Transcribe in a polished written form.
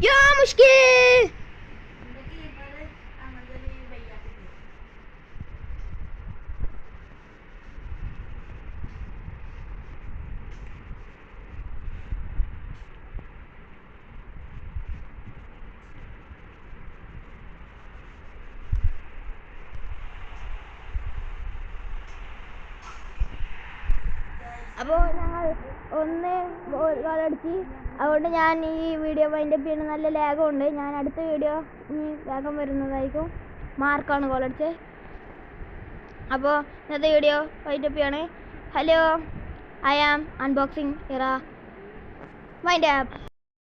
या मुश्किल അപ്പോൾ ഞങ്ങൾ ഒന്ന് ഗോളടിച്ച്. അതുകൊണ്ട് ഞാൻ ഈ വീഡിയോ വൈൻഡപ്പ് ചെയ്യുന്ന നല്ല ലാഗുണ്ട്. ഞാൻ അടുത്ത വീഡിയോ ഇനി വേഗം വരുന്നതായിരിക്കും. മാർക്കാണ് ഗോളടിച്ചത്. അപ്പോൾ ഇന്നത്തെ വീഡിയോ വൈൻഡപ്പ് ചെയ്യാണ്. ഹലോ, ഐ ആം അൺബോക്സിങ് ഇറ വൈൻഡ് അപ്പ്.